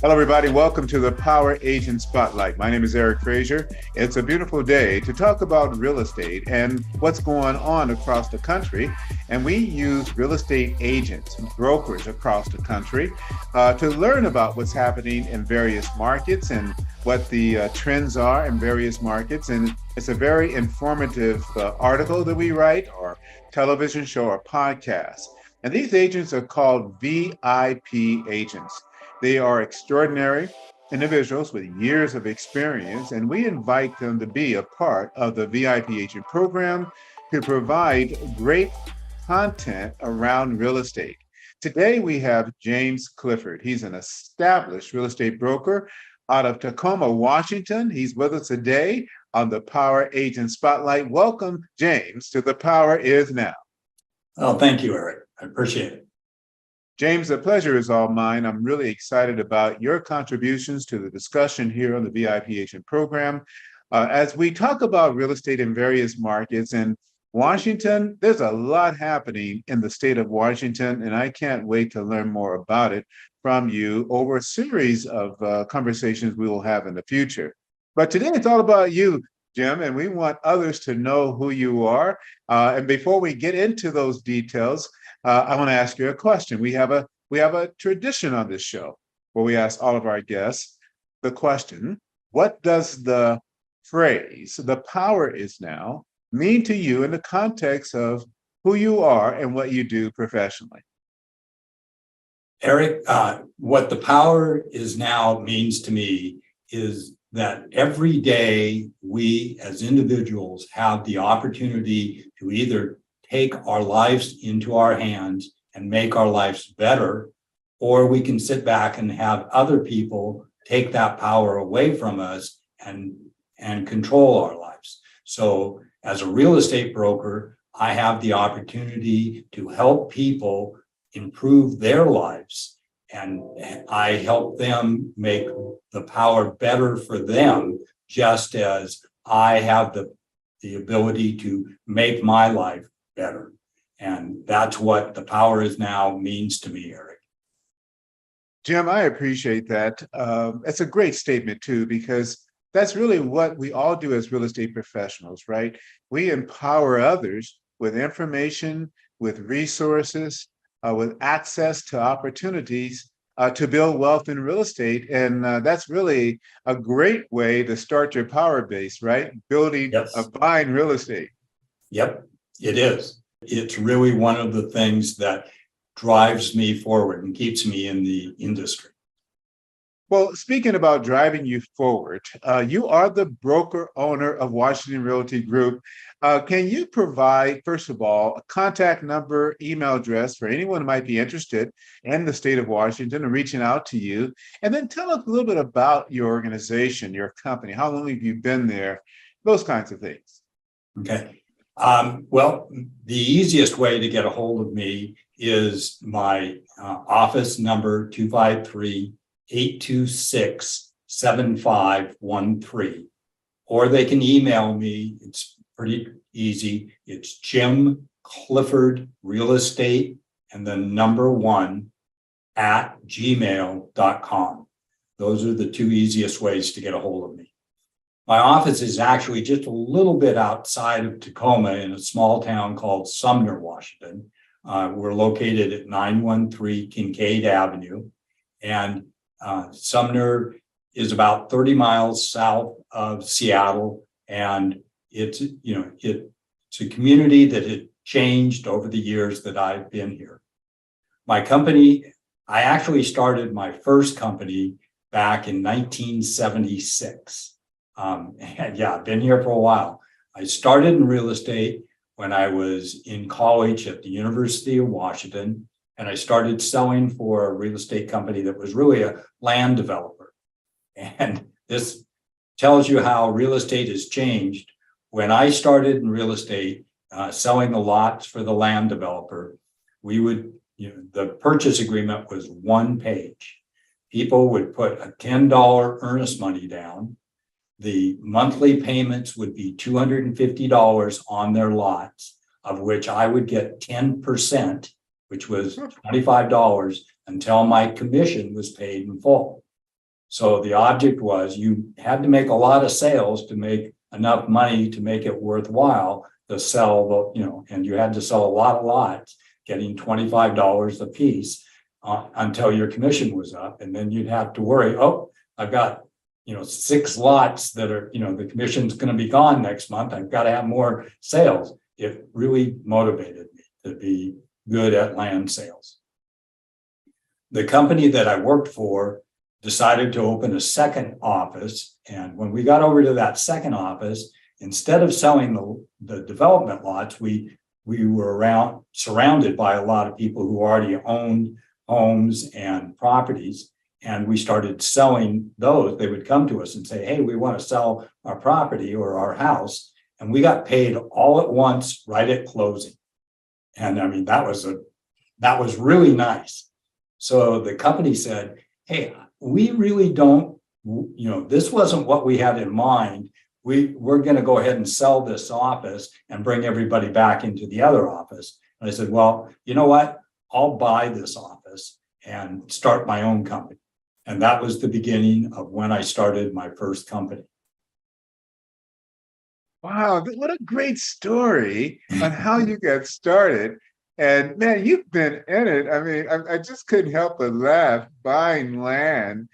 Hello, everybody. Welcome to the Power Agent Spotlight. My name is Eric Frazier. It's a beautiful day to talk about real estate and what's going on across the country. And we use real estate agents, brokers across the country to learn about what's happening in various markets and what the trends are in various markets. And it's a very informative article that we write, or television show, or podcast. And these agents are called VIP agents. They are extraordinary individuals with years of experience, and we invite them to be a part of the VIP agent program to provide great content around real estate. Today, we have James Clifford. He's an established real estate broker out of Tacoma, Washington. He's with us today on the Power Agent Spotlight. Welcome, James, to The Power Is Now. Oh, thank you, Eric. I appreciate it. James, the pleasure is all mine. I'm really excited about your contributions to the discussion here on the VIP Agent program. As we talk about real estate in various markets, in Washington, there's a lot happening in the state of Washington, and I can't wait to learn more about it from you over a series of conversations we will have in the future. But today it's all about you, Jim, and we want others to know who you are. And before we get into those details, I want to ask you a question. We have a tradition on this show where we ask all of our guests the question: what does the phrase "the power is now" mean to you in the context of who you are and what you do professionally? Eric, what the power is now means to me is that every day we as individuals have the opportunity to either take our lives into our hands and make our lives better, or we can sit back and have other people take that power away from us and control our lives. So as a real estate broker, I have the opportunity to help people improve their lives, and I help them make the power better for them, just as I have the ability to make my life better. And that's what the power is now means to me, Eric. Jim, I appreciate that. It's a great statement too, because that's really what we all do as real estate professionals, right? We empower others with information, with resources, with access to opportunities to build wealth in real estate. And that's really a great way to start your power base, right? Building, Yes. buying real estate. Yep, it is. It's really one of the things that drives me forward and keeps me in the industry. Well, speaking about driving you forward, you are the broker owner of Washington Realty Group. Can you provide, first of all, a contact number, email address for anyone who might be interested in the state of Washington and reaching out to you? And then tell us a little bit about your organization, your company. How long have you been there? Those kinds of things. Okay. Well, the easiest way to get a hold of me is my office number, 253-826-7513. Or they can email me. It's pretty easy. It's Jim Clifford Real Estate and then number 1 @gmail.com. Those are the two easiest ways to get a hold of me. My office is actually just a little bit outside of Tacoma in a small town called Sumner, Washington. We're located at 913 Kincaid Avenue, and Sumner is about 30 miles south of Seattle, and it's a community that had changed over the years that I've been here. My company, I actually started my first company back in 1976. And yeah, I've been here for a while. I started in real estate when I was in college at the University of Washington, and I started selling for a real estate company that was really a land developer. And this tells you how real estate has changed. When I started in real estate, selling the lots for the land developer, the purchase agreement was one page. People would put a $10 earnest money down. the monthly payments would be $250 on their lots, of which I would get 10%, which was $25 until my commission was paid in full. So the object was you had to make a lot of sales to make enough money to make it worthwhile to sell and you had to sell a lot of lots, getting $25 a piece until your commission was up. And then you'd have to worry, oh, I've got 6 lots that are, the commission's going to be gone next month. I've got to have more sales. It really motivated me to be good at land sales. The company that I worked for decided to open a second office. And when we got over to that second office, instead of selling the development lots, we were surrounded by a lot of people who already owned homes and properties. And we started selling those. They would come to us and say, hey, we want to sell our property or our house. And we got paid all at once right at closing. And I mean, that was really nice. So the company said, hey, we really don't, this wasn't what we had in mind. We're going to go ahead and sell this office and bring everybody back into the other office. And I said, well, you know what? I'll buy this office and start my own company. And that was the beginning of when I started my first company. Wow, what a great story on how you got started. And man, you've been in it. I mean, I just couldn't help but laugh buying land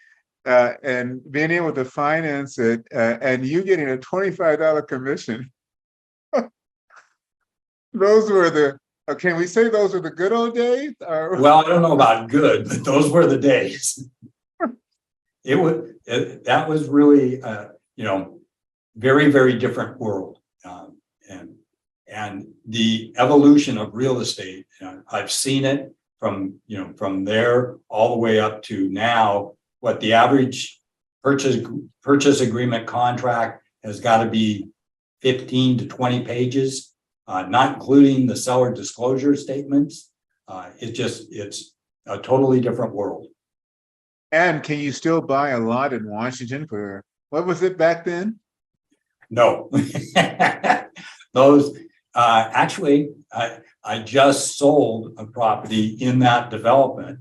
and being able to finance it and you getting a $25 commission. Those were can we say those were the good old days? Well, I don't know about good, but those were the days. That was really, very, very different world. And the evolution of real estate, I've seen it from there all the way up to now. What the average purchase agreement contract has got to be 15 to 20 pages, not including the seller disclosure statements. It's a totally different world. And can you still buy a lot in Washington for, what was it back then? No, those actually, I just sold a property in that development,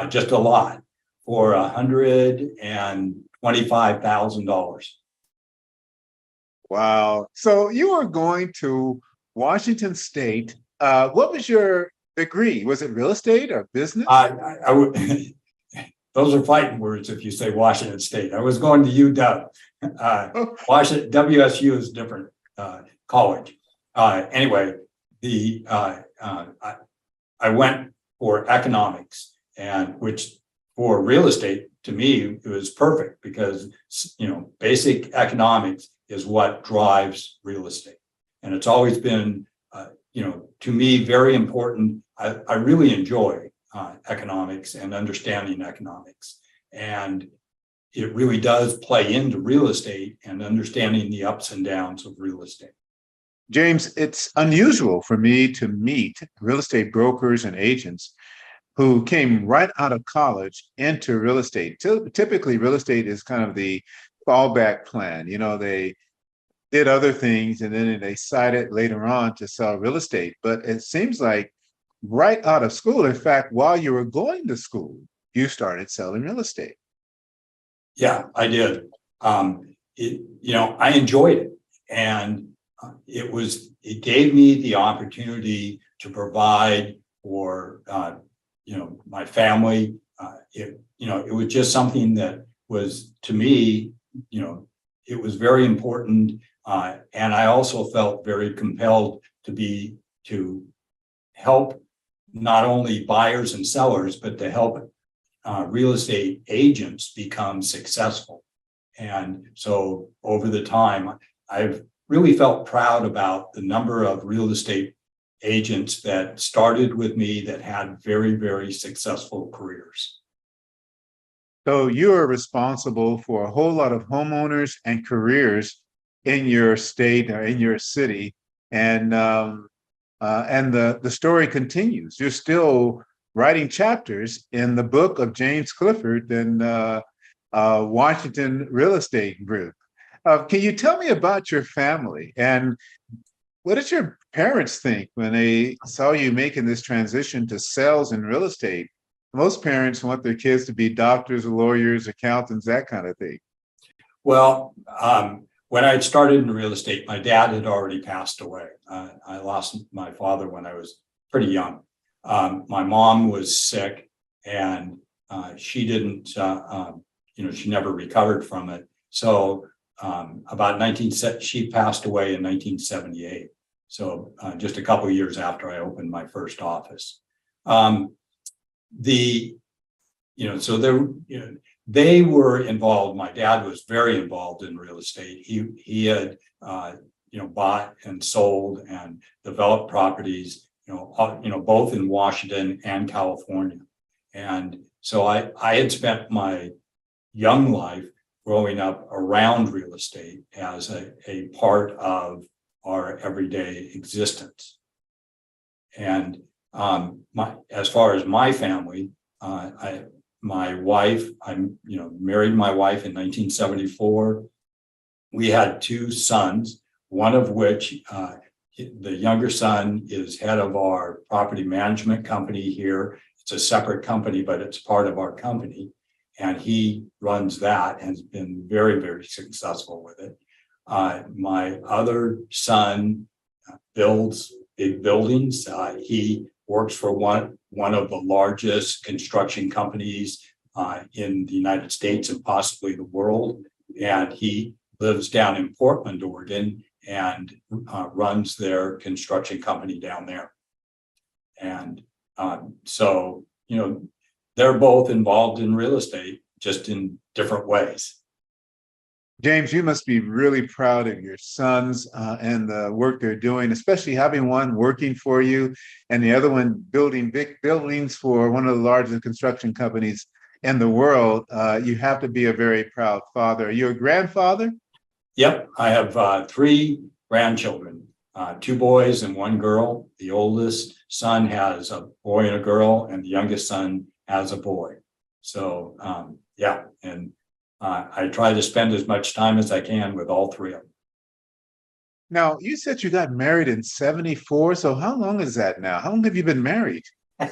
just a lot, for $125,000. Wow. So you were going to Washington State. What was your degree? Was it real estate or business? I would. Those are fighting words if you say Washington State. I was going to UW. Washington WSU is a different college. Anyway, I went for economics, and which for real estate to me it was perfect because basic economics is what drives real estate, and it's always been to me very important. I really enjoy economics and understanding economics, and it really does play into real estate and understanding the ups and downs of real estate. James, it's unusual for me to meet real estate brokers and agents who came right out of college into real estate. Typically, real estate is kind of the fallback plan. They did other things and then they decided later on to sell real estate. But it seems like right out of school, in fact, while you were going to school, you started selling real estate. Yeah, I did. I enjoyed it, and it gave me the opportunity to provide for my family. It was just something that was, to me, it was very important, and I also felt very compelled to help not only buyers and sellers, but to help real estate agents become successful. And so over the time, I've really felt proud about the number of real estate agents that started with me that had very, very successful careers. So you are responsible for a whole lot of homeowners and careers in your state or in your city. And the story continues. You're still writing chapters in the book of James Clifford and Washington Real Estate Group. Can you tell me about your family and what did your parents think when they saw you making this transition to sales and real estate? Most parents want their kids to be doctors, lawyers, accountants, that kind of thing. Well, when I started in real estate, my dad had already passed away. I lost my father when I was pretty young. My mom was sick, and she didn't, she never recovered from it. So she passed away in 1978. So just a couple of years after I opened my first office. Um, the, so there, they were involved. My dad was very involved in real estate. He had bought and sold and developed properties, both in Washington and California. And so I had spent my young life growing up around real estate as a part of our everyday existence. And as far as my family, my wife, I married my wife in 1974. We had two sons, one of which, the younger son is head of our property management company here. It's a separate company, but it's part of our company. And he runs that and has been very, very successful with it. My other son builds big buildings. He works for one of the largest construction companies in the United States and possibly the world. And he lives down in Portland, Oregon, and runs their construction company down there. And so, they're both involved in real estate, just in different ways. James, you must be really proud of your sons and the work they're doing, especially having one working for you and the other one building big buildings for one of the largest construction companies in the world. You have to be a very proud father. Are you a grandfather? Yep, I have three grandchildren, two boys and one girl. The oldest son has a boy and a girl, and the youngest son has a boy. So, yeah, and I try to spend as much time as I can with all three of them. Now, you said you got married in 74. So how long is that now? How long have you been married? Well,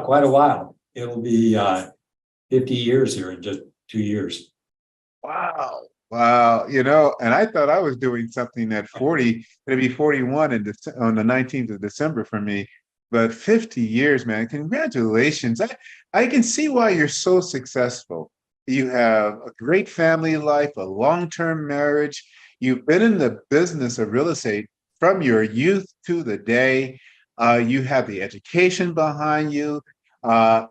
quite a while. It'll be 50 years here in just 2 years. Wow. Wow. And I thought I was doing something at 40, it'd be 41 on the 19th of December for me. But 50 years, man, congratulations. I can see why you're so successful. You have a great family life, a long-term marriage. You've been in the business of real estate from your youth to the day. You have the education behind you.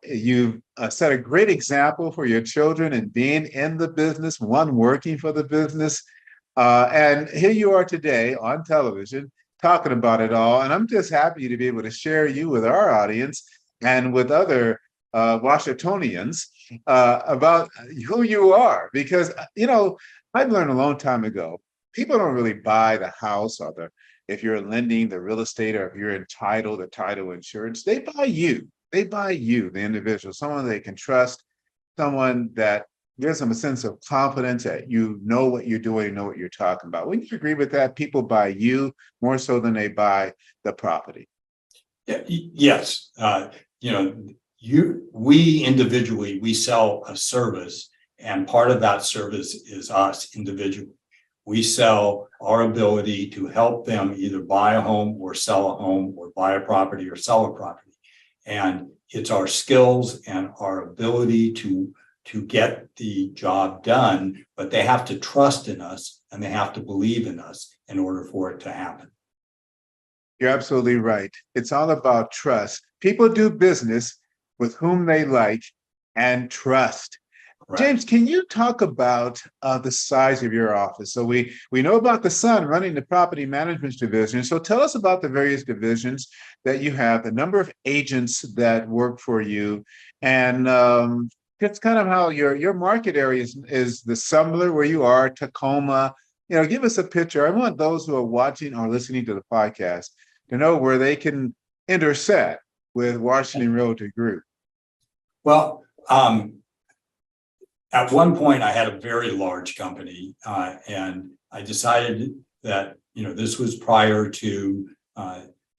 You've set a great example for your children in being in the business, one working for the business. And here you are today on television talking about it all. And I'm just happy to be able to share you with our audience and with other Washingtonians about who you are. Because, I've learned a long time ago, people don't really buy the house or if you're lending the real estate or if you're entitled, the title insurance, they buy you. They buy you, the individual, someone they can trust, someone that gives them a sense of confidence that you know what you're doing, know what you're talking about. Wouldn't you agree with that? People buy you more so than they buy the property. Yes. We individually, we sell a service, and part of that service is us individually. We sell our ability to help them either buy a home or sell a home or buy a property or sell a property. And it's our skills and our ability to get the job done, but they have to trust in us and they have to believe in us in order for it to happen. You're absolutely right. It's all about trust. People do business with whom they like and trust. Right. James, can you talk about the size of your office? So we know about the son running the property management division. So tell us about the various divisions that you have, the number of agents that work for you, and it's kind of how your market area is the Sumner where you are, Tacoma. Give us a picture. I want those who are watching or listening to the podcast to know where they can intersect with Washington Realty Group. Well, At one point, I had a very large company, and I decided that, this was prior to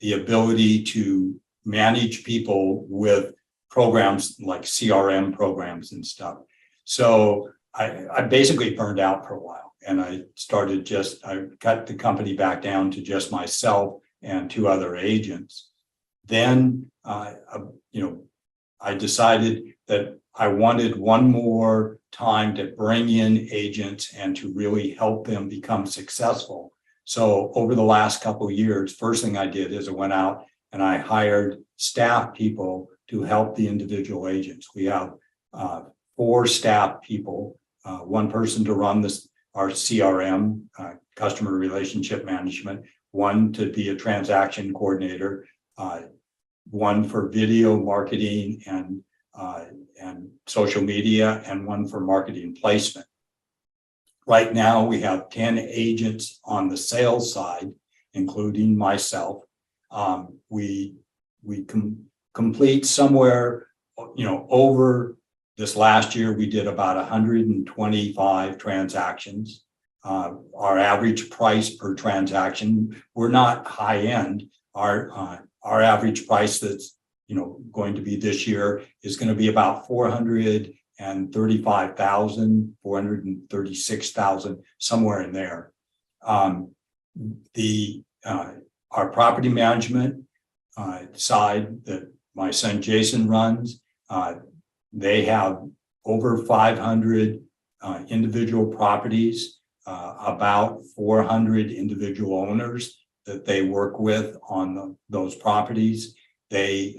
the ability to manage people with programs like CRM programs and stuff. So I basically burned out for a while, and I cut the company back down to just myself and two other agents. Then, I decided that I wanted one more time to bring in agents and to really help them become successful. So over the last couple of years, first thing I did is I went out and I hired staff people to help the individual agents. We have 4 staff people, one person to run our CRM, customer relationship management, one to be a transaction coordinator, one for video marketing and social media, and one for marketing placement. Right now, we have 10 agents on the sales side, including myself. We complete somewhere, over this last year, we did about 125 transactions. Our average price per transaction, we're not high end. Our average price that's going to be this year is going to be about 435,000, 436,000, somewhere in there. Our property management side that my son Jason runs, they have over 500 individual properties, about 400 individual owners that they work with on those properties. They're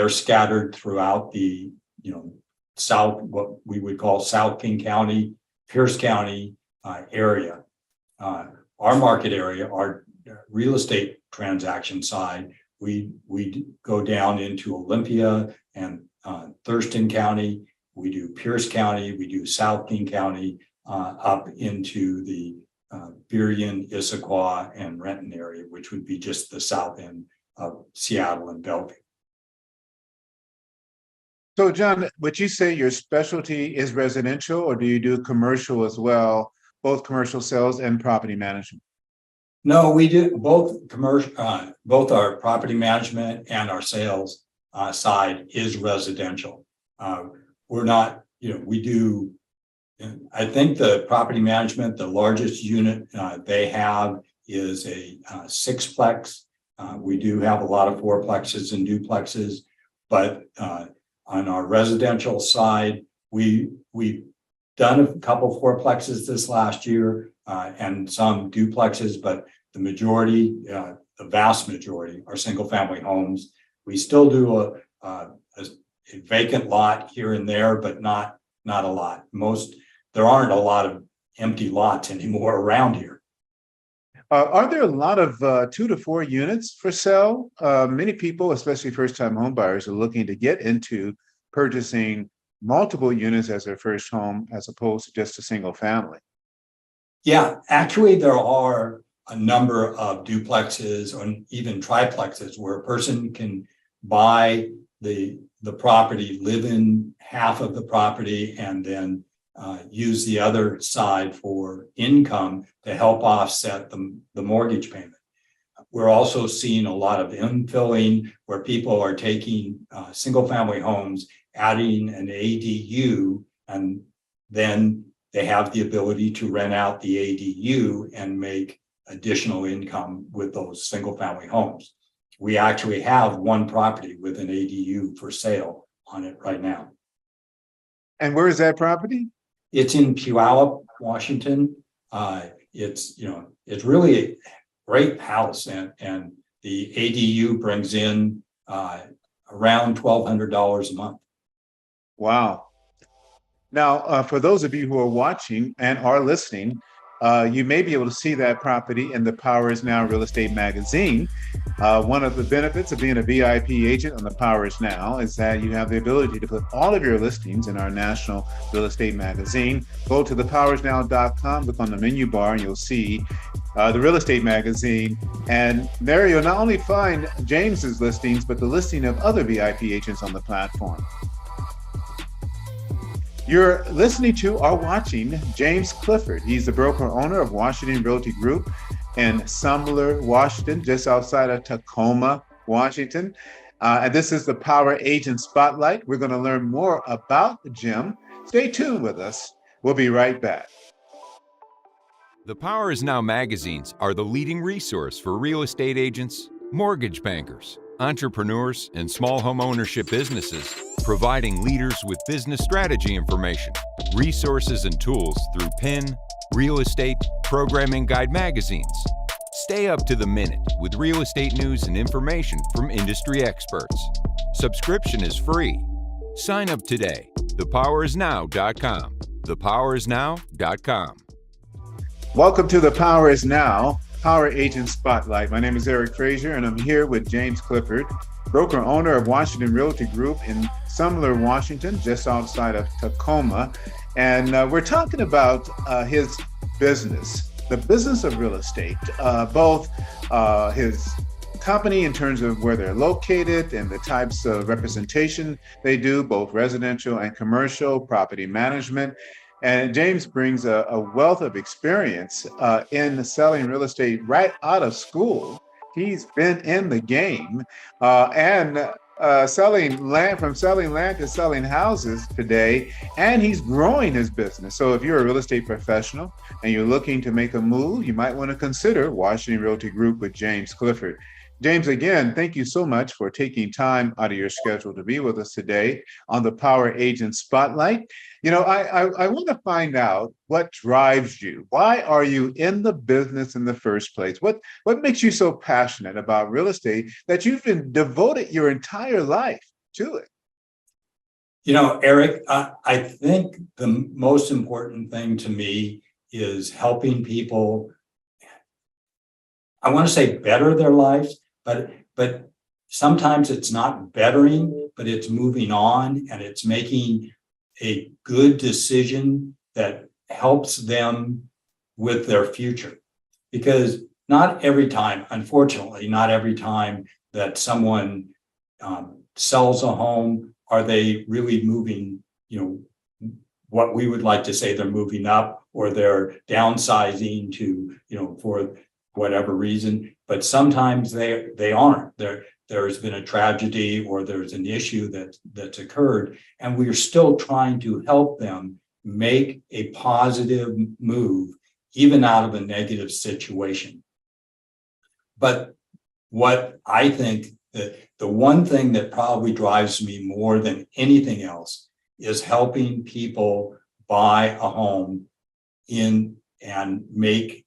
scattered throughout the South, what we would call South King County, Pierce County area. Our market area, our real estate transaction side, we go down into Olympia and Thurston County. We do Pierce County. We do South King County, up into the Burien, Issaquah, and Renton area, which would be just the south end of Seattle and Bellevue. So, John, would you say your specialty is residential, or do you do commercial as well, both commercial sales and property management? No, we do both commercial, both our property management and our sales side is residential. We're not, we do, I think the property management, the largest unit they have is a 6-plex. We do have a lot of 4-plexes and duplexes, but on our residential side, we've done a couple 4-plexes this last year and some duplexes, but the majority, the vast majority, are single-family homes. We still do a vacant lot here and there, but not a lot. There aren't a lot of empty lots anymore around here. Are there a lot of 2 to 4 units for sale? Many people, especially first-time home buyers, are looking to get into purchasing multiple units as their first home, as opposed to just a single family. Yeah, actually, there are a number of duplexes or even triplexes where a person can buy the property, live in half of the property, and then use the other side for income to help offset the mortgage payment. We're also seeing a lot of infilling where people are taking single family homes, adding an ADU, and then they have the ability to rent out the ADU and make additional income with those single family homes. We actually have one property with an ADU for sale on it right now. And where is that property? It's in Puyallup, Washington. It's really a great house, and the ADU brings in around $1,200 a month. Wow. Now, for those of you who are watching and are listening, you may be able to see that property in the Power Is Now Real Estate magazine. One of the benefits of being a VIP agent on the Power Is Now is that you have the ability to put all of your listings in our national real estate magazine. Go to thepowerisnow.com, look on the menu bar, and you'll see the real estate magazine. And there you'll not only find James's listings, but the listing of other VIP agents on the platform. You're listening to or watching James Clifford. He's the broker owner of Washington Realty Group in Sumner, Washington, just outside of Tacoma, Washington. And this is the Power Agent Spotlight. We're going to learn more about Jim. Stay tuned with us. We'll be right back. The Power is Now magazines are the leading resource for real estate agents, mortgage bankers, entrepreneurs, and small home ownership businesses, providing leaders with business strategy information, resources, and tools through PIN, Real Estate, Programming Guide magazines. Stay up to the minute with real estate news and information from industry experts. Subscription is free. Sign up today. thepowerisnow.com. thepowerisnow.com. Welcome to The Power is Now, Power Agent Spotlight. My name is Eric Frazier, and I'm here with James Clifford, broker owner of Washington Realty Group in Sumner, Washington, just outside of Tacoma. And we're talking about his business, the business of real estate, both his company in terms of where they're located and the types of representation they do, both residential and commercial, property management. And James brings a wealth of experience in selling real estate right out of school. He's been in the game and selling land to selling houses today, and he's growing his business. So if you're a real estate professional and you're looking to make a move, you might want to consider Washington Realty Group with James Clifford. James, again, thank you so much for taking time out of your schedule to be with us today on the Power Agent Spotlight. You know, I want to find out what drives you. Why are you in the business in the first place? What makes you so passionate about real estate that you've been devoted your entire life to it? You know, Eric, I think the most important thing to me is helping people, I want to say better their lives, but sometimes it's not bettering, but it's moving on and it's making a good decision that helps them with their future. Because not every time, unfortunately, not every time that someone sells a home, are they really moving, what we would like to say they're moving up, or they're downsizing to, for whatever reason. But sometimes they aren't. There's been a tragedy or there's an issue that's occurred, and we're still trying to help them make a positive move, even out of a negative situation. But what I think that the one thing that probably drives me more than anything else is helping people buy a home and make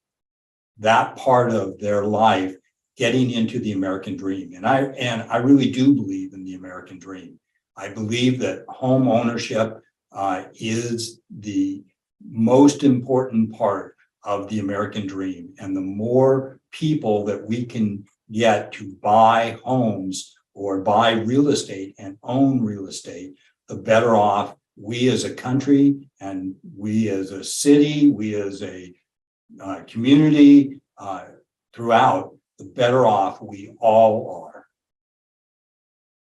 that part of their life getting into the American dream. And I really do believe in the American dream. I believe that home ownership is the most important part of the American dream. And the more people that we can get to buy homes or buy real estate and own real estate, the better off we as a country and we as a city, we as a community throughout, the better off we all are.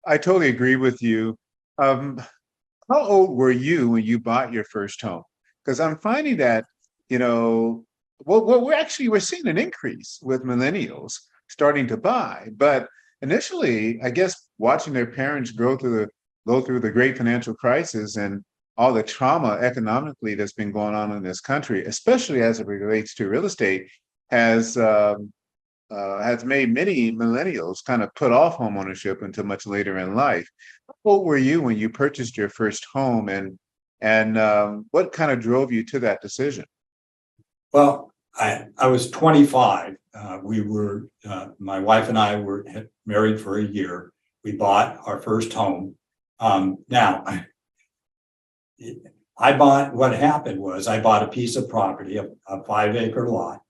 I totally agree with you. How old were you when you bought your first home? Because I'm finding that, we're seeing an increase with millennials starting to buy. But initially, I guess watching their parents go through the great financial crisis and all the trauma economically that's been going on in this country, especially as it relates to real estate, has made many millennials kind of put off home ownership until much later in life. How old were you when you purchased your first home, and what kind of drove you to that decision? Well, I was 25. My wife and I had married for a year. We bought our first home. Now, what happened was I bought a piece of property, a 5-acre lot.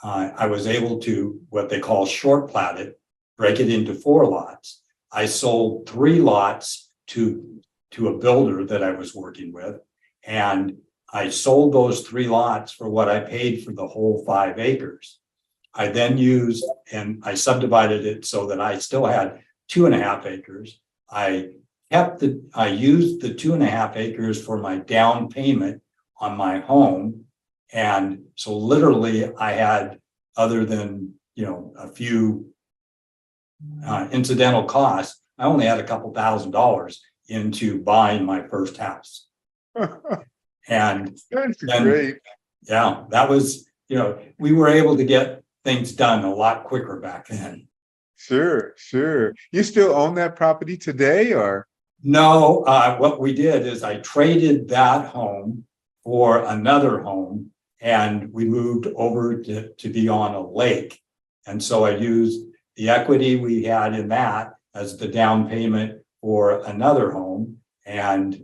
I was able to, what they call short plat it, break it into 4 lots. I sold 3 lots to a builder that I was working with, and I sold those 3 lots for what I paid for the whole 5 acres. I then used, and I subdivided it so that I still had 2.5 acres. I I used the 2.5 acres for my down payment on my home. And so literally I had, other than, a few incidental costs, I only had a couple $1,000s into buying my first house. And That's then, great. yeah, that was, we were able to get things done a lot quicker back then. Sure, sure. You still own that property today, or? No, what we did is I traded that home for another home, and we moved over to be on a lake. And so I used the equity we had in that as the down payment for another home, and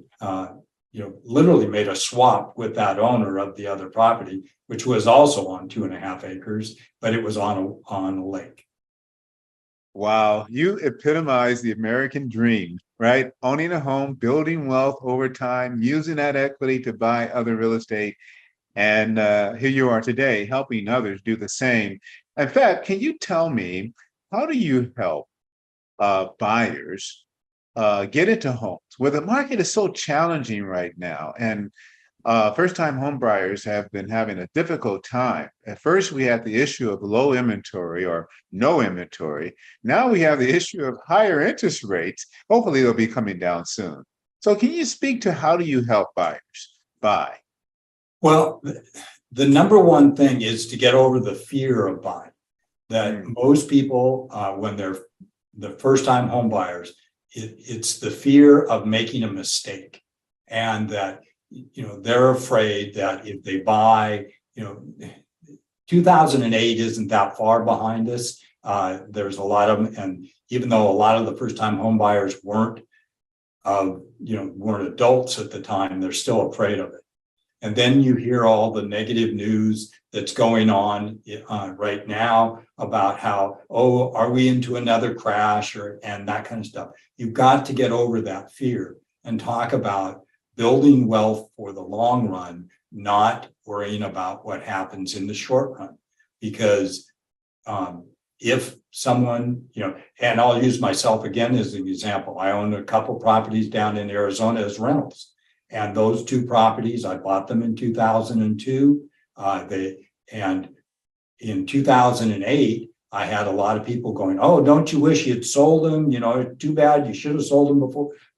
literally made a swap with that owner of the other property, which was also on 2.5 acres, but it was on a lake. Wow, you epitomize the American dream, right? Owning a home, building wealth over time, using that equity to buy other real estate. And here you are today, helping others do the same. In fact, can you tell me, how do you help buyers get into homes where the market is so challenging right now? And first-time home buyers have been having a difficult time. At first, we had the issue of low inventory or no inventory. Now we have the issue of higher interest rates. Hopefully, they'll be coming down soon. So can you speak to how do you help buyers buy? Well, the number one thing is to get over the fear of buying. That most people, when they're the first-time home buyers, it's the fear of making a mistake, and that they're afraid that if they buy, 2008 isn't that far behind us. There's a lot of them, and even though a lot of the first-time home buyers weren't adults at the time, they're still afraid of it. And then you hear all the negative news that's going on right now about how, are we into another crash, and that kind of stuff. You've got to get over that fear and talk about building wealth for the long run, not worrying about what happens in the short run. Because if someone, and I'll use myself again as an example, I own a couple properties down in Arizona as rentals. And those two properties, I bought them in 2002. And in 2008, I had a lot of people going, "Oh, don't you wish you'd sold them? Too bad, you should have sold them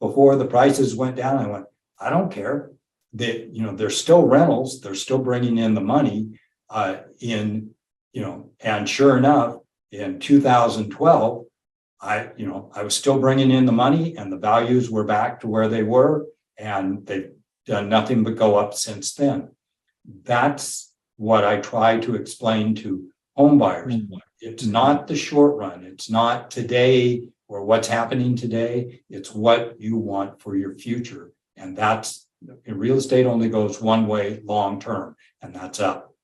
before the prices went down." I went, I don't care. They're still rentals. They're still bringing in the money. And sure enough, in 2012, I was still bringing in the money, and the values were back to where they were. And they've done nothing but go up since then. That's what I try to explain to home buyers. It's not the short run. It's not today or what's happening today. It's what you want for your future. And that's, real estate only goes one way long term, and that's up.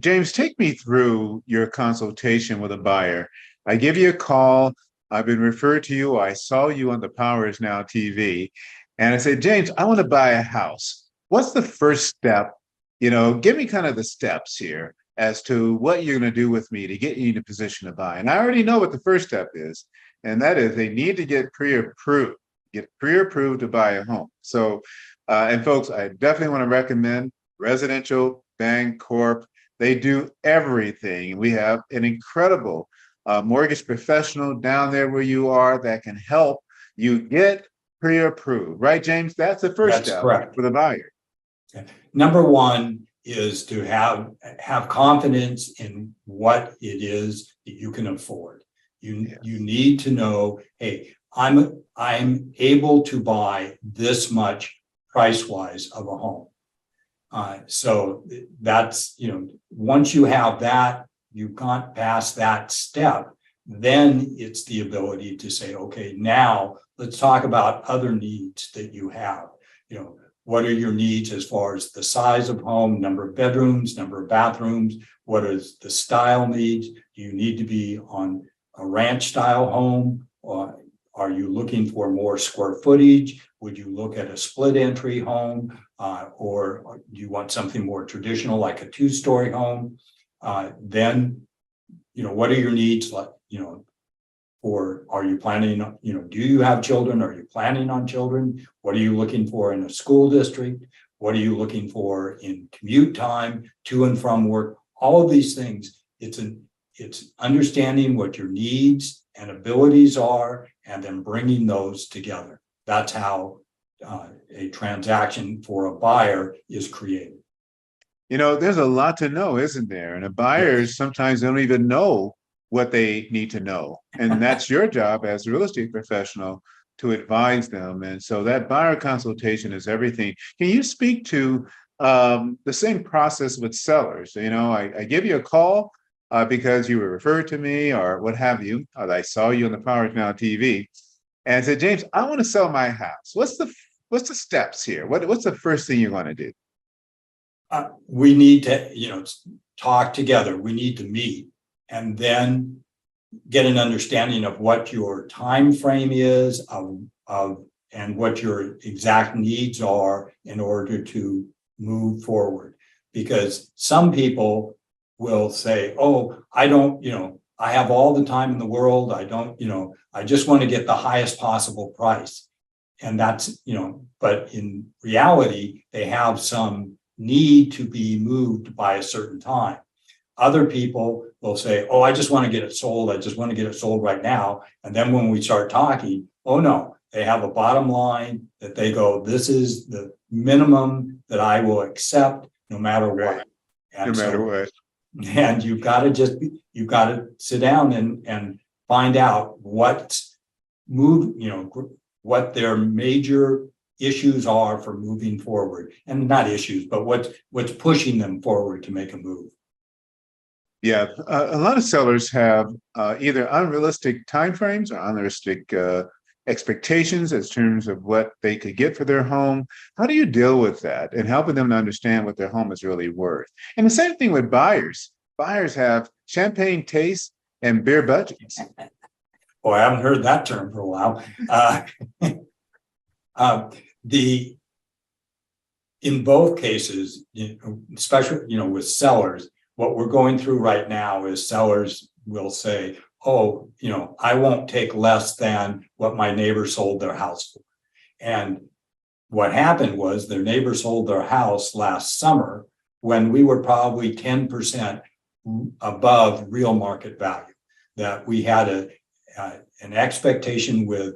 James, take me through your consultation with a buyer. I give you a call. I've been referred to you. I saw you on the Power Is Now TV. And I said, James, I want to buy a house. What's the first step? Give me kind of the steps here as to what you're going to do with me to get you in a position to buy. And I already know what the first step is. And that is they need to get pre-approved, to buy a home. So, and folks, I definitely want to recommend Residential Bancorp. They do everything. We have an incredible mortgage professional down there where you are that can help you get pre-approved, right, James? That's the first step. Correct. For the buyer. Okay. Number one is to have confidence in what it is that you can afford. You need to know, hey, I'm able to buy this much price-wise of a home. So that's, once you have that, you've gone past that step, then it's the ability to say, okay, now let's talk about other needs that you have. What are your needs as far as the size of home, number of bedrooms, number of bathrooms? What is the style needs? Do you need to be on a ranch style home? Or are you looking for more square footage? Would you look at a split entry home? Or do you want something more traditional like a 2-story home? Then, what are your needs like, for, are you planning on, do you have children? Are you planning on children? What are you looking for in a school district? What are you looking for in commute time to and from work? All of these things, it's understanding what your needs and abilities are, and then bringing those together. That's how a transaction for a buyer is created. There's a lot to know, isn't there? And the buyers sometimes don't even know what they need to know. And that's your job as a real estate professional to advise them. And so that buyer consultation is everything. Can you speak to the same process with sellers? I give you a call because you were referred to me or what have you. I saw you on the Power Now TV and said, James, I want to sell my house. What's the steps here? What's the first thing you want to do? We need to, talk together. We need to meet and then get an understanding of what your time frame is and what your exact needs are in order to move forward. Because some people will say, oh, I don't, I have all the time in the world. I don't, I just want to get the highest possible price. And that's, but in reality, they have some need to be moved by a certain time. Other people will say, oh, I just want to get it sold. I just want to get it sold right now. And then when we start talking, oh no, they have a bottom line that they go, this is the minimum that I will accept no matter what. And no matter what. And you've got to sit down and find out what's what their major issues are for moving forward, and not issues, but what's pushing them forward to make a move. Yeah, a lot of sellers have either unrealistic timeframes or unrealistic expectations in terms of what they could get for their home. How do you deal with that and helping them to understand what their home is really worth? And the same thing with buyers. Buyers have champagne tastes and beer budgets. Oh, I haven't heard that term for a while. In both cases, especially with sellers, what we're going through right now is sellers will say, oh, I won't take less than what my neighbor sold their house for. And what happened was their neighbor sold their house last summer when we were probably 10% above real market value. That we had an expectation with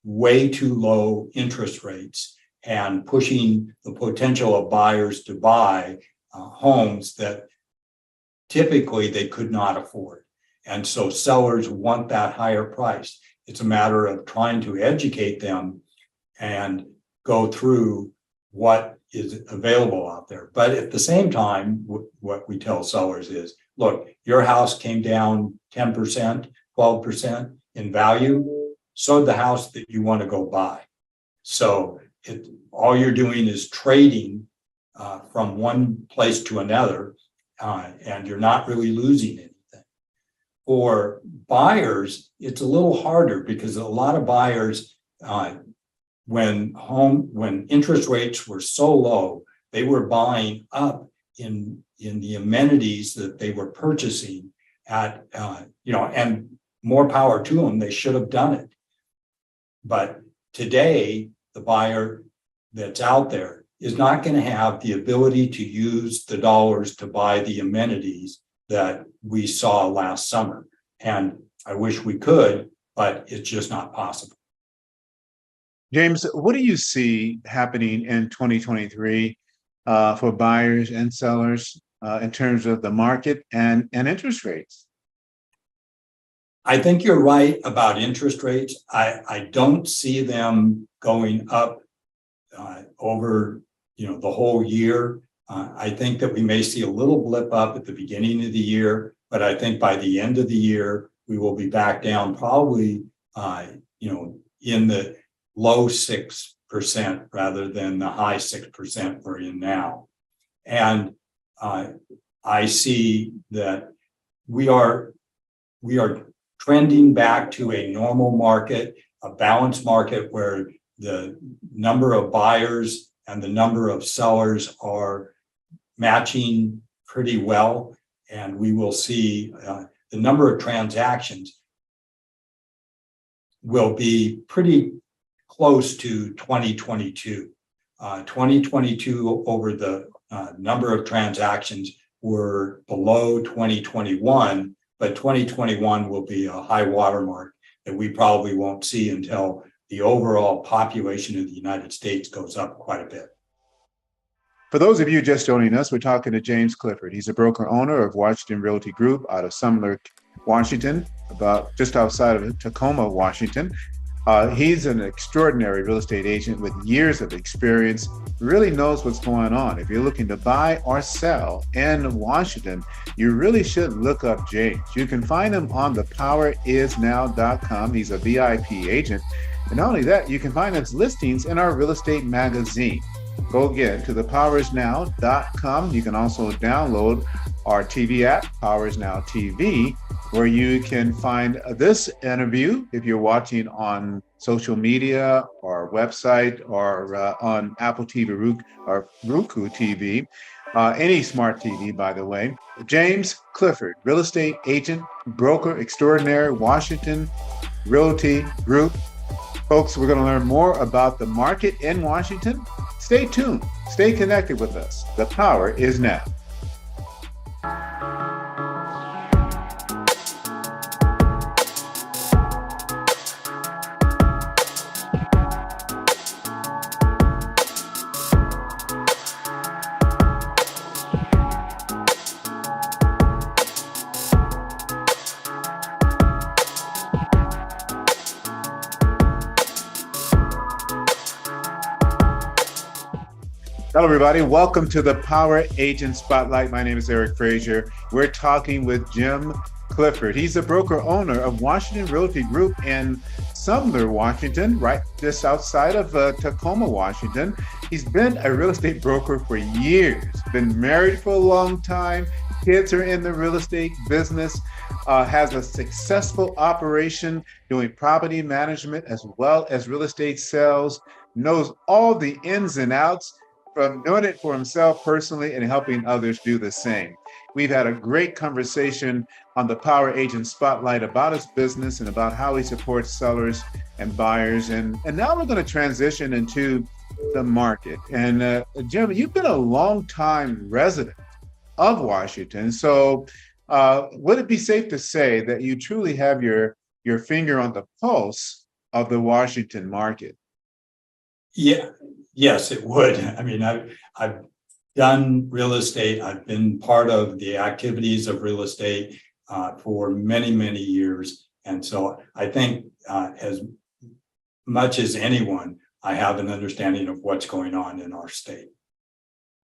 way too low interest rates and pushing the potential of buyers to buy homes that typically they could not afford. And so sellers want that higher price. It's a matter of trying to educate them and go through what is available out there. But at the same time, what we tell sellers is, look, your house came down 10%, 12% in value. So did the house that you want to go buy. So all you're doing is trading from one place to another, and you're not really losing anything. For buyers, it's a little harder because a lot of buyers, when interest rates were so low, they were buying up in the amenities that they were purchasing at, and more power to them. They should have done it. But today, the buyer that's out there is not going to have the ability to use the dollars to buy the amenities that we saw last summer. And I wish we could, but it's just not possible. James, what do you see happening in 2023 for buyers and sellers in terms of the market and interest rates? I think you're right about interest rates. I don't see them going up over the whole year. I think that we may see a little blip up at the beginning of the year, but I think by the end of the year we will be back down probably in the low 6% rather than the high 6% we're in now. And I see that we are trending back to a normal market, a balanced market where the number of buyers and the number of sellers are matching pretty well. And we will see the number of transactions. will be pretty close to 2022. 2022 over the number of transactions were below 2021, but 2021 will be a high watermark that we probably won't see until the overall population of the United States goes up quite a bit. For those of you just joining us, we're talking to James Clifford. He's a broker owner of Washington Realty Group out of Sumner, Washington, about just outside of Tacoma, Washington. He's an extraordinary real estate agent with years of experience, really knows what's going on. If you're looking to buy or sell in Washington, you really should look up James. You can find him on thepowerisnow.com. He's a VIP agent. And not only that, you can find his listings in our real estate magazine. Go again to thepowerisnow.com. You can also download our TV app, Powers Now TV, where you can find this interview if you're watching on social media or website or on Apple TV or Roku TV, any smart TV, by the way. James Clifford, real estate agent, broker extraordinaire, Washington Realty Group. Folks, we're going to learn more about the market in Washington. Stay tuned. Stay connected with us. The power is now. Hello, everybody. Welcome to the Power Agent Spotlight. My name is Eric Frazier. We're talking with Jim Clifford. He's the broker owner of Washington Realty Group in Sumner, Washington, right just outside of Tacoma, Washington. He's been a real estate broker for years, been married for a long time. Kids are in the real estate business, has a successful operation doing property management as well as real estate sales, knows all the ins and outs, from doing it for himself personally and helping others do the same. We've had a great conversation on the Power Agent Spotlight about his business and about how he supports sellers and buyers. And now we're going to transition into the market. And Jim, you've been a long-time resident of Washington. So would it be safe to say that you truly have your finger on the pulse of the Washington market? Yeah. Yes, it would. I mean, I've done real estate. I've been part of the activities of real estate for many, many years. And so I think as much as anyone, I have an understanding of what's going on in our state.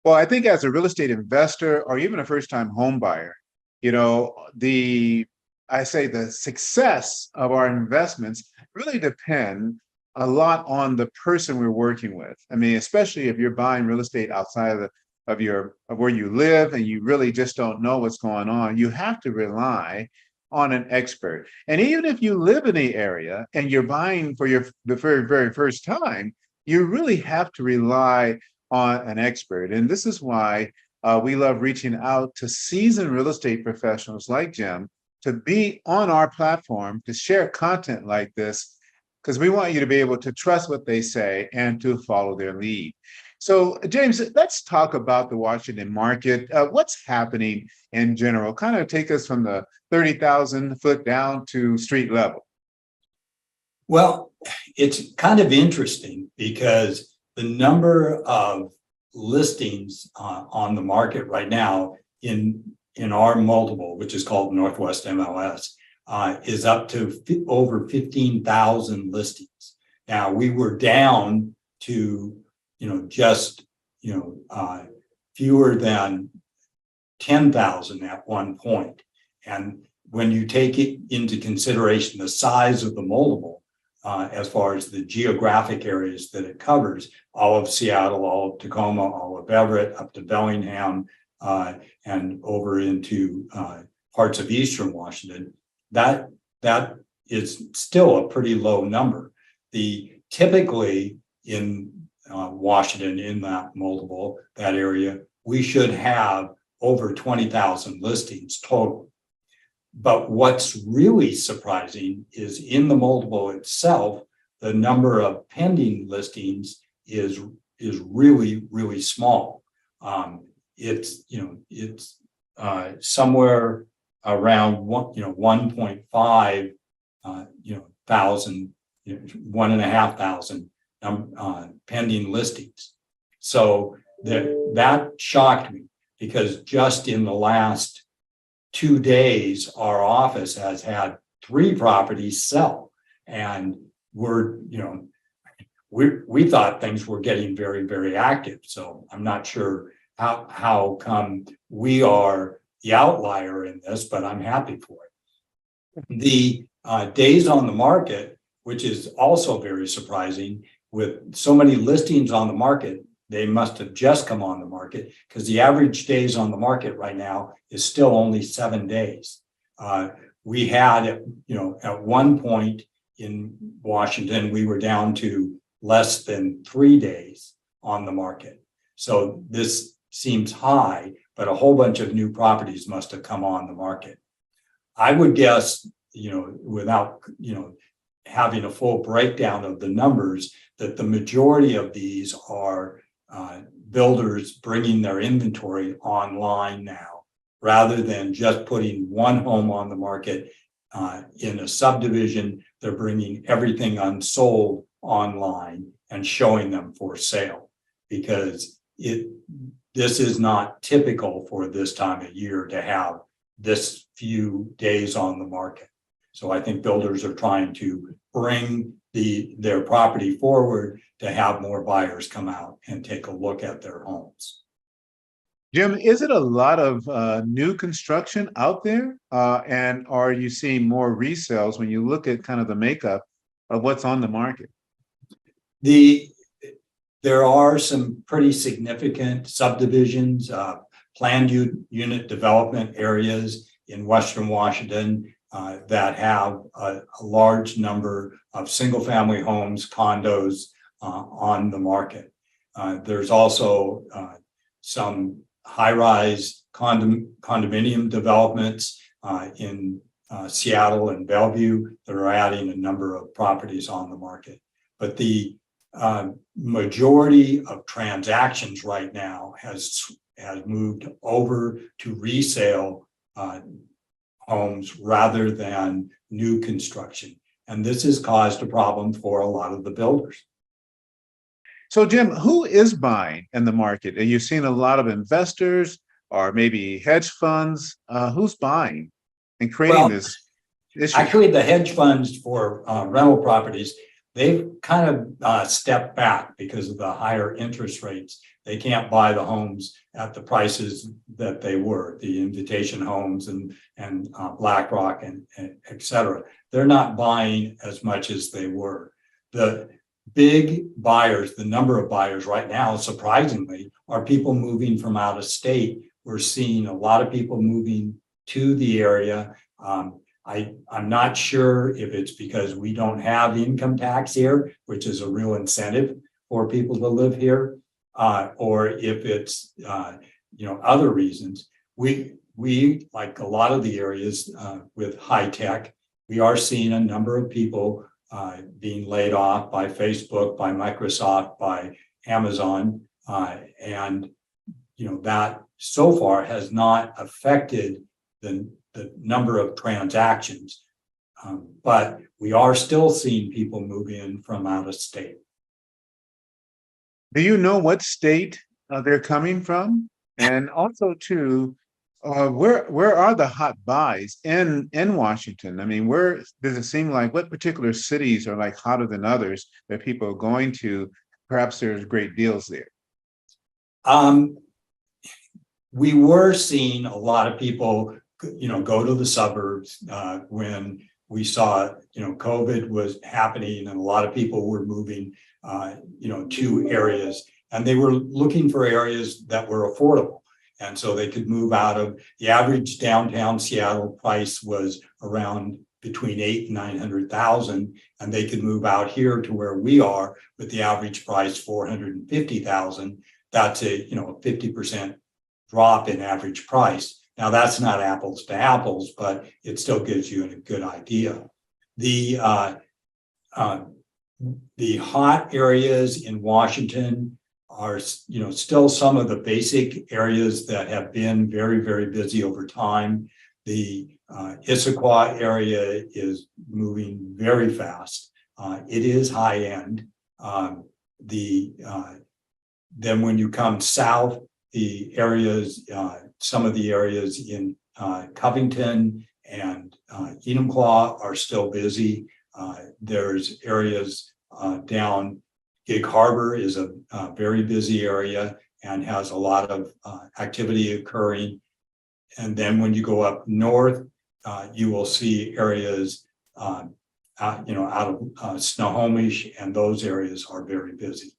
Well, I think as a real estate investor or even a first-time home buyer, you know, the success of our investments really depend a lot on the person we're working with. I mean, especially if you're buying real estate outside of where you live and you really just don't know what's going on, you have to rely on an expert. And even if you live in the area and you're buying for the very, very first time, you really have to rely on an expert. And this is why we love reaching out to seasoned real estate professionals like Jim to be on our platform to share content like this, because we want you to be able to trust what they say and to follow their lead. So, James, let's talk about the Washington market. What's happening in general? Kind of take us from the 30,000 foot down to street level. Well, it's kind of interesting because the number of listings on the market right now in our multiple, which is called Northwest MLS, is up to over 15,000 listings. Now we were down to, just, fewer than 10,000 at one point. And when you take it into consideration, the size of the multiple, as far as the geographic areas that it covers, all of Seattle, all of Tacoma, all of Everett, up to Bellingham, and over into parts of Eastern Washington, that is still a pretty low number. Typically in Washington, in that multiple, that area, we should have over 20,000 listings total. But what's really surprising is in the multiple itself, the number of pending listings is really, really small. It's somewhere around 1.5 thousand, 1,500 pending listings. So that shocked me, because just in the last 2 days, our office has had 3 properties sell, and we thought things were getting very, very active. So I'm not sure how come we are the outlier in this, but I'm happy for it. The days on the market, which is also very surprising, with so many listings on the market, they must have just come on the market, because the average days on the market right now is still only 7 days. We had, at one point in Washington, we were down to less than 3 days on the market. So this seems high, but a whole bunch of new properties must have come on the market. I would guess, without, having a full breakdown of the numbers, that the majority of these are builders bringing their inventory online now, rather than just putting one home on the market in a subdivision. They're bringing everything unsold online and showing them for sale, because this is not typical for this time of year to have this few days on the market. So I think builders are trying to bring their property forward to have more buyers come out and take a look at their homes. Jim, is it a lot of new construction out there? And are you seeing more resales when you look at kind of the makeup of what's on the market? There are some pretty significant subdivisions, planned unit development areas in Western Washington that have a large number of single-family homes, condos on the market. There's also some high-rise condominium developments in Seattle and Bellevue that are adding a number of properties on the market. But the majority of transactions right now has moved over to resale homes rather than new construction. And this has caused a problem for a lot of the builders. So, Jim, who is buying in the market? Are you seeing a lot of investors or maybe hedge funds? Who's buying and creating this issue? Actually, the hedge funds for rental properties, they've kind of stepped back because of the higher interest rates. They can't buy the homes at the prices that they were, the Invitation Homes and BlackRock and et cetera. They're not buying as much as they were. The big buyers, the number of buyers right now, surprisingly, are people moving from out of state. We're seeing a lot of people moving to the area. I'm not sure if it's because we don't have income tax here, which is a real incentive for people to live here, or if it's other reasons. We like a lot of the areas with high tech, we are seeing a number of people being laid off by Facebook, by Microsoft, by Amazon, and that so far has not affected the number of transactions, but we are still seeing people move in from out of state. Do you know what state they're coming from? And also, too, where are the hot buys in Washington? I mean, where does it seem like, what particular cities are like hotter than others that people are going to? Perhaps there's great deals there. We were seeing a lot of people go to the suburbs when we saw COVID was happening, and a lot of people were moving to areas, and they were looking for areas that were affordable, and so they could move out of the average downtown Seattle price was around between $800,000 and $900,000, and they could move out here to where we are with the average price $450,000. That's a 50% drop in average price. Now, that's not apples to apples, but it still gives you a good idea. The hot areas in Washington are, still some of the basic areas that have been very, very busy over time. The Issaquah area is moving very fast. It is high end. Then when you come south, the areas, some of the areas in Covington and Enumclaw are still busy. There's areas down Gig Harbor is a very busy area and has a lot of activity occurring. And then when you go up north, you will see areas out of Snohomish, and those areas are very busy.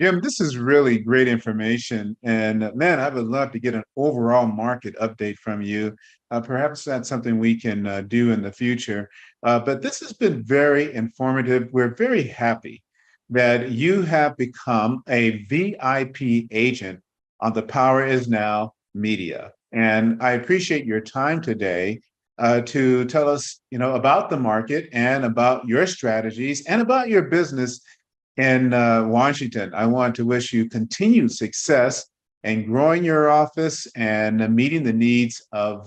Jim, this is really great information. And man, I would love to get an overall market update from you. Perhaps that's something we can do in the future. But this has been very informative. We're very happy that you have become a VIP agent on the Power Is Now media. And I appreciate your time today to tell us, about the market and about your strategies and about your business in Washington. I want to wish you continued success in growing your office and meeting the needs of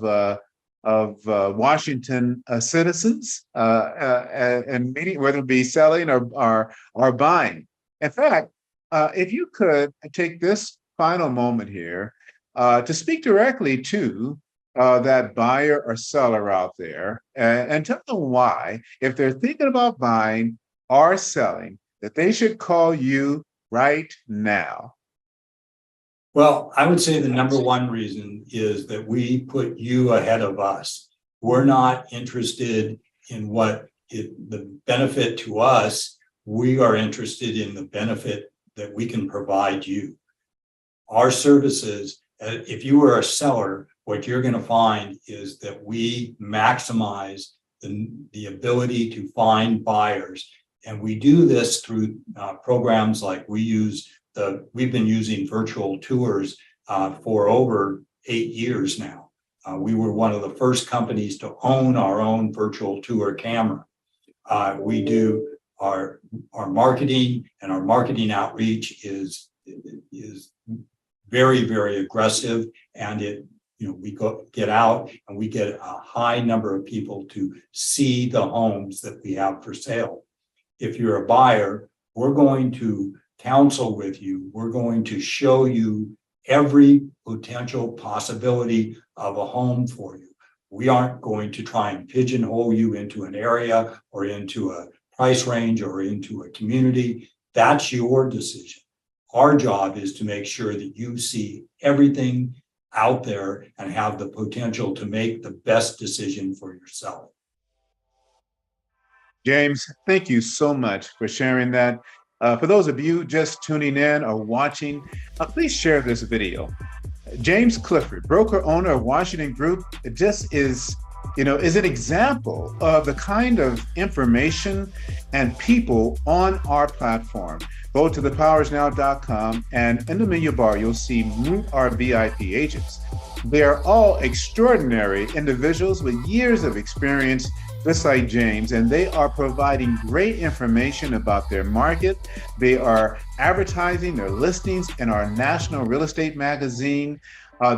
Washington citizens and meeting, whether it be selling or buying. In fact, if you could take this final moment here to speak directly to that buyer or seller out there and tell them why, if they're thinking about buying or selling, that they should call you right now. Well, I would say the number one reason is that we put you ahead of us. We're not interested in the benefit to us. We are interested in the benefit that we can provide you. Our services, if you are a seller, what you're going to find is that we maximize the ability to find buyers. And we do this through programs like we've been using virtual tours for over 8 years now. We were one of the first companies to own our own virtual tour camera. We do our marketing, and our marketing outreach is very, very aggressive. And we get out and we get a high number of people to see the homes that we have for sale. If you're a buyer, we're going to counsel with you. We're going to show you every potential possibility of a home for you. We aren't going to try and pigeonhole you into an area or into a price range or into a community. That's your decision. Our job is to make sure that you see everything out there and have the potential to make the best decision for yourself. James, thank you so much for sharing that. For those of you just tuning in or watching, please share this video. James Clifford, broker owner of Washington Group, just is an example of the kind of information and people on our platform. Go to thepowersnow.com, and in the menu bar, you'll see Meet Our VIP Agents. They are all extraordinary individuals with years of experience, just like James, and they are providing great information about their market. They are advertising their listings in our national real estate magazine.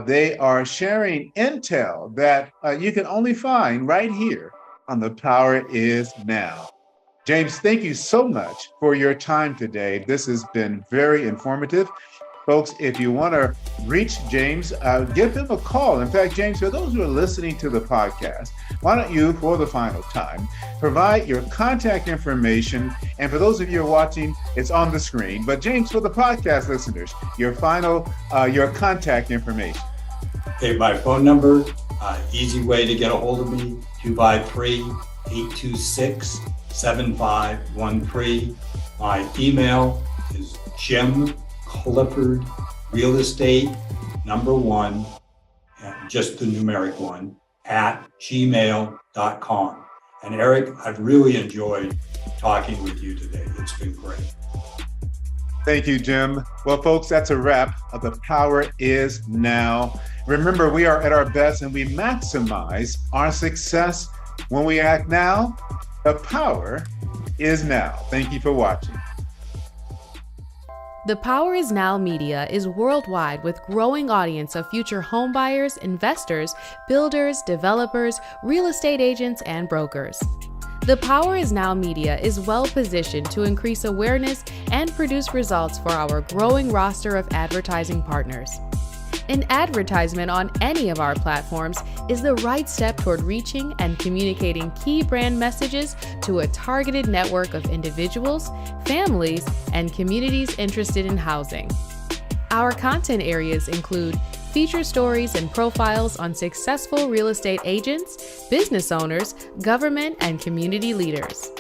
They are sharing intel that you can only find right here on The Power Is Now. James, thank you so much for your time today. This has been very informative. Folks, if you want to reach James, give him a call. In fact, James, for those who are listening to the podcast, why don't you, for the final time, provide your contact information. And for those of you who are watching, it's on the screen. But James, for the podcast listeners, your contact information. Okay, my phone number, easy way to get a hold of me, 253-826-7513. My email is Jim Clifford Real Estate #1, just the numeric 1, @gmail.com. And Eric, I've really enjoyed talking with you today. It's been great. Thank you, Jim. Well, folks, that's a wrap of The Power Is Now. Remember, we are at our best and we maximize our success when we act now. The power is now. Thank you for watching. The Power Is Now media is worldwide with growing audience of future homebuyers, investors, builders, developers, real estate agents, and brokers. The Power Is Now media is well positioned to increase awareness and produce results for our growing roster of advertising partners. An advertisement on any of our platforms is the right step toward reaching and communicating key brand messages to a targeted network of individuals, families, and communities interested in housing. Our content areas include feature stories and profiles on successful real estate agents, business owners, government, and community leaders.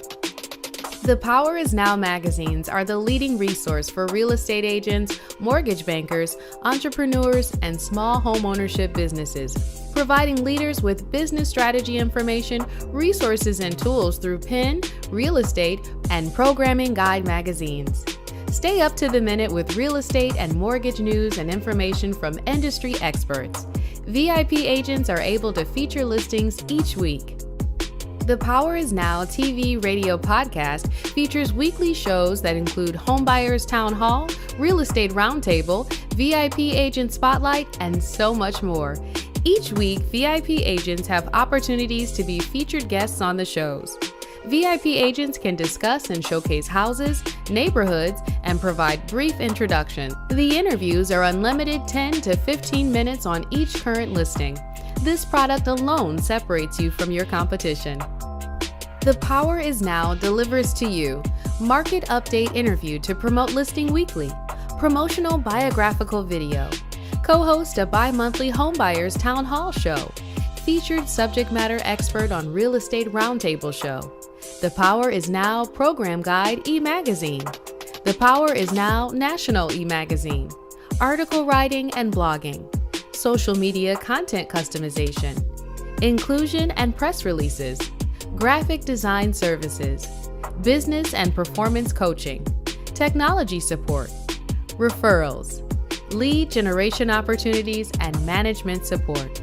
The Power Is Now magazines are the leading resource for real estate agents, mortgage bankers, entrepreneurs, and small home ownership businesses, providing leaders with business strategy information, resources, and tools through PIN, real estate, and programming guide magazines. Stay up to the minute with real estate and mortgage news and information from industry experts. VIP agents are able to feature listings each week. The Power Is Now TV radio podcast features weekly shows that include Homebuyers Town Hall, Real Estate Roundtable, VIP Agent Spotlight, and so much more. Each week, VIP agents have opportunities to be featured guests on the shows. VIP agents can discuss and showcase houses, neighborhoods, and provide brief introductions. The interviews are unlimited 10 to 15 minutes on each current listing. This product alone separates you from your competition. The Power Is Now delivers to you market update interview to promote listing weekly, promotional biographical video, co-host a bi-monthly Homebuyers Town Hall show, featured subject matter expert on Real Estate Roundtable show, The Power Is Now program guide e-magazine, The Power Is Now national e-magazine, article writing and blogging, social media content customization, inclusion and press releases, graphic design services, business and performance coaching, technology support, referrals, lead generation opportunities, and management support.